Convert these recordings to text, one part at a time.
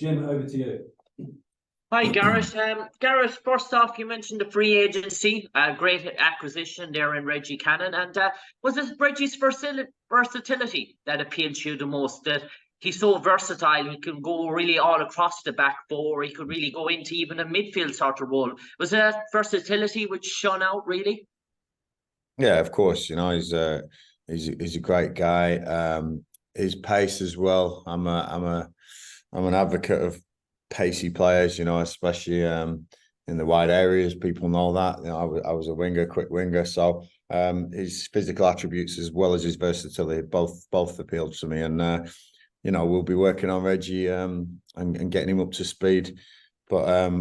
Jim, over to you. Hi, Gareth. Gareth, first off, you mentioned the free agency, great acquisition there in Reggie Cannon. And was it Reggie's versatility that appealed to you the most? That he's so versatile, he can go really all across the back four, he could really go into even a midfield sort of role. Was that versatility which shone out, really? Yeah, of course. He's a great guy. His pace as well. I'm an advocate of pacey players, especially in the wide areas. People know that. I was a winger, quick winger. So his physical attributes as well as his versatility both appealed to me. And we'll be working on Reggie and getting him up to speed. But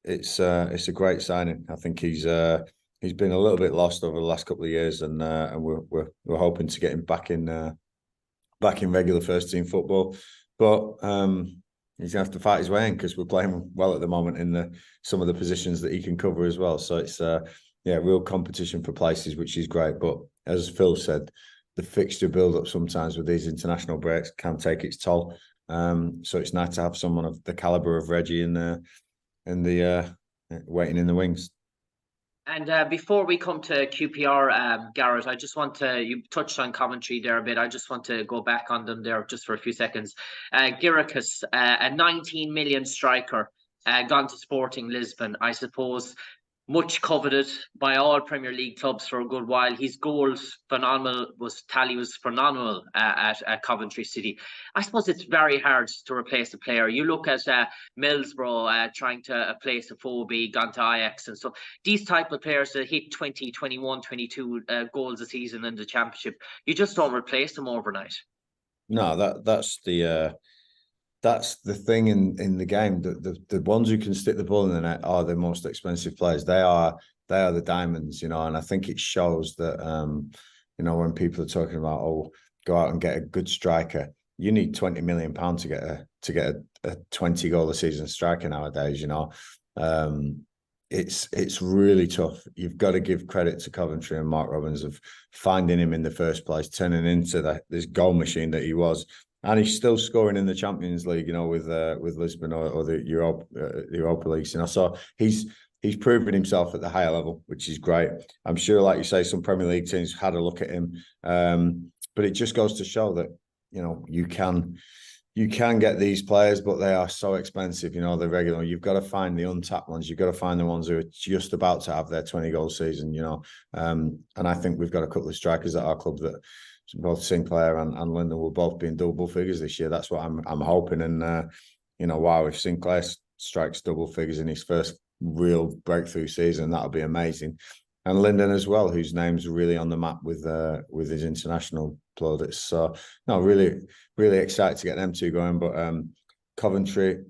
it's a great signing. I think he's been a little bit lost over the last couple of years, and we're hoping to get him back in regular first team football. But he's gonna have to fight his way in because we're playing well at the moment in some of the positions that he can cover as well. So it's real competition for places, which is great. But as Phil said, the fixture build up sometimes with these international breaks can take its toll. So it's nice to have someone of the caliber of Reggie in the waiting in the wings. And before we come to QPR, Gareth, I just want you touched on Coventry there a bit. I just want to go back on them there just for a few seconds. Giricus, a 19 million striker, gone to Sporting Lisbon, I suppose. Much coveted by all Premier League clubs for a good while. His goals was phenomenal at Coventry City. I suppose it's very hard to replace a player. You look at Middlesbrough trying to place a Phobie, gone to Ajax, and so these type of players that hit 20, 21, 22 goals a season in the Championship, you just don't replace them overnight. No, that's the thing in the game. The ones who can stick the ball in the net are the most expensive players. They are the diamonds, and I think it shows that when people are talking about go out and get a good striker, you need £20 million to get a 20 goal a season striker nowadays. It's really tough. You've got to give credit to Coventry and Mark Robins of finding him in the first place, turning into this goal machine that he was. And he's still scoring in the Champions League, with Lisbon or the Europa Leagues. So he's proven himself at the higher level, which is great. I'm sure, like you say, some Premier League teams had a look at him, but it just goes to show that you can get these players, but they are so expensive. They're regular. You've got to find the untapped ones. You've got to find the ones who are just about to have their 20-goal season. And I think we've got a couple of strikers at our club that. Both Sinclair and Lyndon will both be in double figures this year. That's what I'm hoping. And wow, if Sinclair strikes double figures in his first real breakthrough season, that'll be amazing. And Lyndon as well, whose name's really on the map with his international plaudits. So no, really, really excited to get them two going. But Coventry,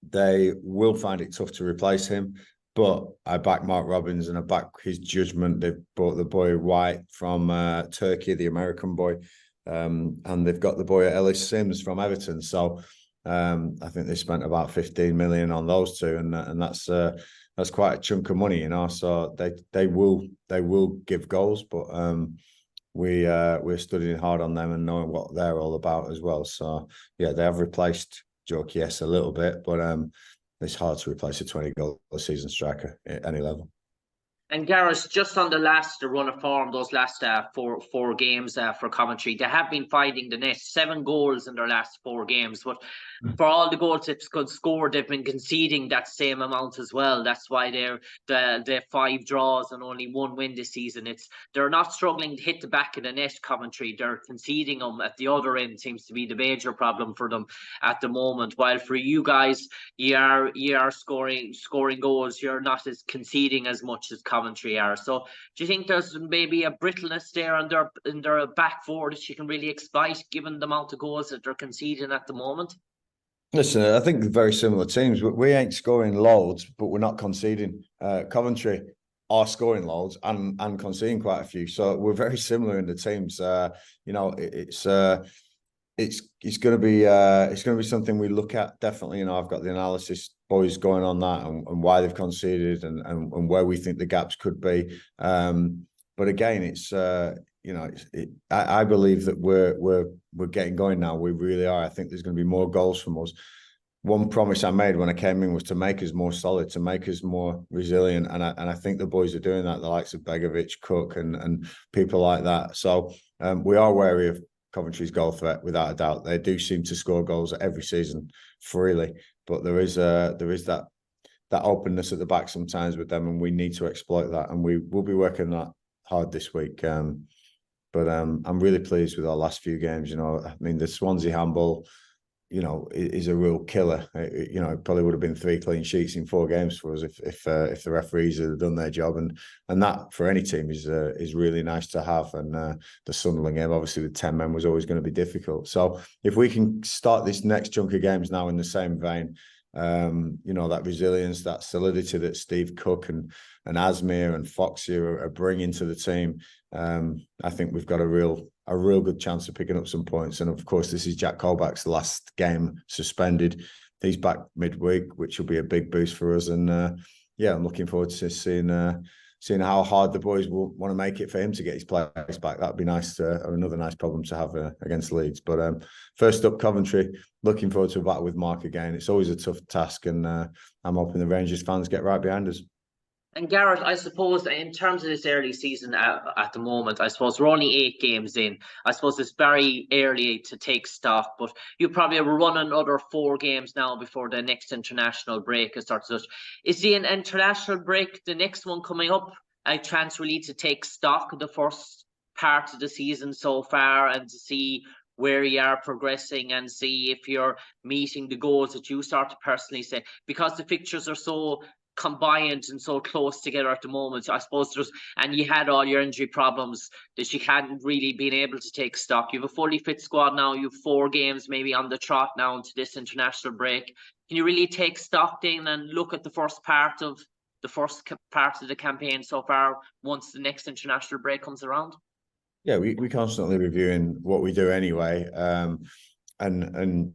they will find it tough to replace him. But I back Mark Robins and I back his judgment. They've bought the boy White from Turkey, the American boy, and they've got the boy Ellis Sims from Everton. So I think they spent about 15 million on those two, and that's quite a chunk of money, So they will give goals, but we're studying hard on them and knowing what they're all about as well. So yeah, they have replaced Joe Chiesa a little bit, but it's hard to replace a 20-goal a season striker at any level. And Gareth, just on the last run of form, those last four games for Coventry, they have been finding the net. 7 goals in their last 4 games. But for all the goals they've scored, they've been conceding that same amount as well. That's why they're 5 draws and only 1 win this season. They're not struggling to hit the back of the net, Coventry. They're conceding them at the other end. Seems to be the major problem for them at the moment. While for you guys, you are scoring goals. You're not as conceding as much as Coventry are. So do you think there's maybe a brittleness there in their back four that you can really exploit given the amount of goals that they're conceding at the moment? Listen, I think they're very similar teams. We ain't scoring loads, but we're not conceding. Coventry are scoring loads and conceding quite a few. So we're very similar in the teams. It's going to be something we look at definitely. I've got the analysis boys going on that and why they've conceded and where we think the gaps could be. But again, I believe that we're getting going now. We really are. I think there's going to be more goals from us. one promise I made when I came in was to make us more solid, to make us more resilient, and I think the boys are doing that. The likes of Begovic, Cook, and people like that. So we are wary of Coventry's goal threat, without a doubt. They do seem to score goals every season freely, but there is that openness at the back sometimes with them, and we need to exploit that. And we will be working that hard this week. But I'm really pleased with our last few games. I mean, the Swansea handball, is a real killer. It probably would have been 3 clean sheets in 4 games for us if the referees had done their job, and that for any team is really nice to have. And the Sunderland game, obviously, with 10 men was always going to be difficult. So if we can start this next chunk of games now in the same vein, that resilience, that solidity that Steve Cook and Asmir and Foxy are bringing to the team, I think we've got a real good chance of picking up some points. And of course, this is Jack Colback's last game suspended. He's back midweek, which will be a big boost for us. And I'm looking forward to seeing how hard the boys will want to make it for him to get his place back. That'd be nice, another nice problem to have against Leeds. But first up, Coventry. Looking forward to a battle with Mark again. It's always a tough task, and I'm hoping the Rangers fans get right behind us. And Gareth, I suppose in terms of this early season at the moment, I suppose we're only 8 games in. I suppose it's very early to take stock, but you probably have run another 4 games now before the next international break has started. Is the international break, the next one coming up, a chance really to take stock of the first part of the season so far and to see where you are progressing and see if you're meeting the goals that you start to personally say, because the fixtures are so combined and so close together at the moment? I suppose and you had all your injury problems that you hadn't really been able to take stock. You have a fully fit squad now. You have 4 games maybe on the trot now into this international break. Can you really take stock then and look at the first part of the campaign so far once the next international break comes around? Yeah, we constantly reviewing what we do anyway, and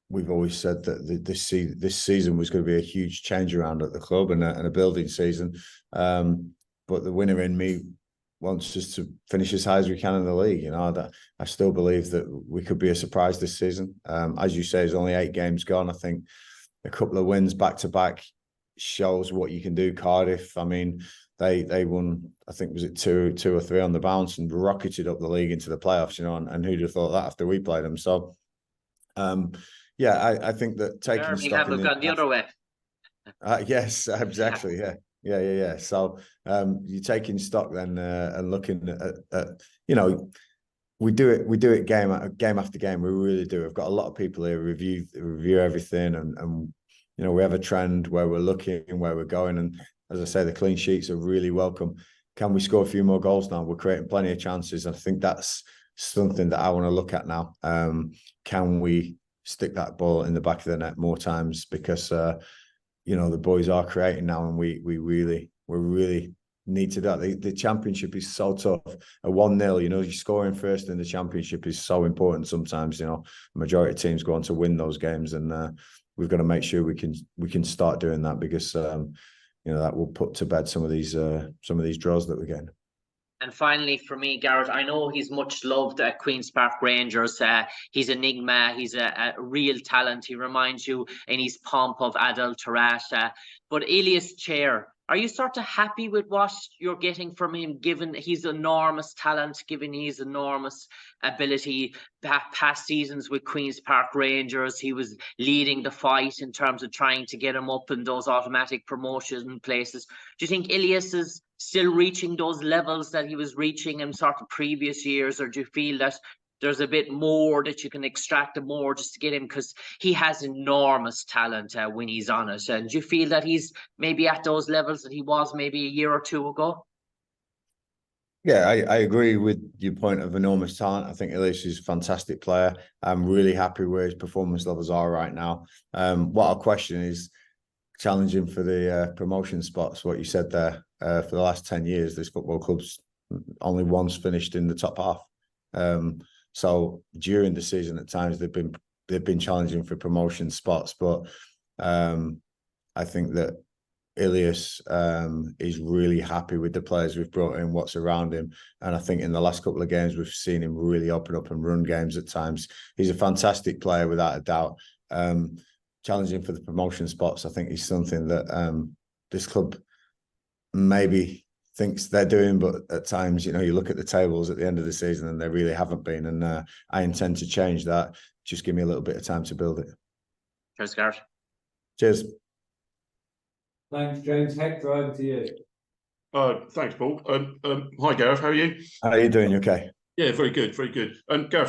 we've always said that this season was going to be a huge change around at the club and a building season. But the winner in me wants us to finish as high as we can in the league. That I still believe that we could be a surprise this season. As you say, there's only 8 games gone. I think a couple of wins back to back shows what you can do. Cardiff, I mean, they won, I think, was it 2 or 3 on the bounce and rocketed up the league into the playoffs. And who'd have thought that after we played them? So, I think that taking stock have gone the other way. Yes, exactly. Yeah. So you're taking stock then and looking at we do it game after game. We really do. We've got a lot of people here review everything, and we have a trend where we're looking, where we're going, and as I say, the clean sheets are really welcome. Can we score a few more goals now? We're creating plenty of chances. I think that's something that I want to look at now. Can we stick that ball in the back of the net more times? Because the boys are creating now, and we really need to do that. The championship is so tough. A 1-0, you're scoring first in the championship is so important sometimes. The majority of teams go on to win those games, and we've got to make sure we can start doing that, because that will put to bed some of these draws that we're getting. And finally, for me, Gareth, I know he's much loved at Queen's Park Rangers. He's an enigma. He's a real talent. He reminds you in his pomp of Adel Tarat. But Ilias Chair, are you sort of happy with what you're getting from him, given his enormous talent, given his enormous ability? Past seasons with Queen's Park Rangers, he was leading the fight in terms of trying to get him up in those automatic promotion places. Do you think Ilias is still reaching those levels that he was reaching in sort of previous years, or do you feel that there's a bit more that you can extract more just to get him, because he has enormous talent when he's on it? And do you feel that he's maybe at those levels that he was maybe a year or 2 ago? Yeah, I agree with your point of enormous talent. I think Ilias is a fantastic player. I'm really happy where his performance levels are right now. What I'll question is challenging for the promotion spots. What you said there, for the last 10 years, this football club's only once finished in the top half. So during the season, at times they've been challenging for promotion spots, but I think that Ilias is really happy with the players we've brought in, what's around him, and I think in the last couple of games we've seen him really open up and run games at times. He's a fantastic player without a doubt. challenging for the promotion spots, I think, is something that this club maybe thinks they're doing, but at times, you look at the tables at the end of the season and they really haven't been. And I intend to change that. Just give me a little bit of time to build it. Cheers, Gareth. Cheers. Thanks, James. Hector, over to you. Thanks, Paul. Hi, Gareth. How are you? How are you doing? You okay? Yeah, very good, very good. And Gareth,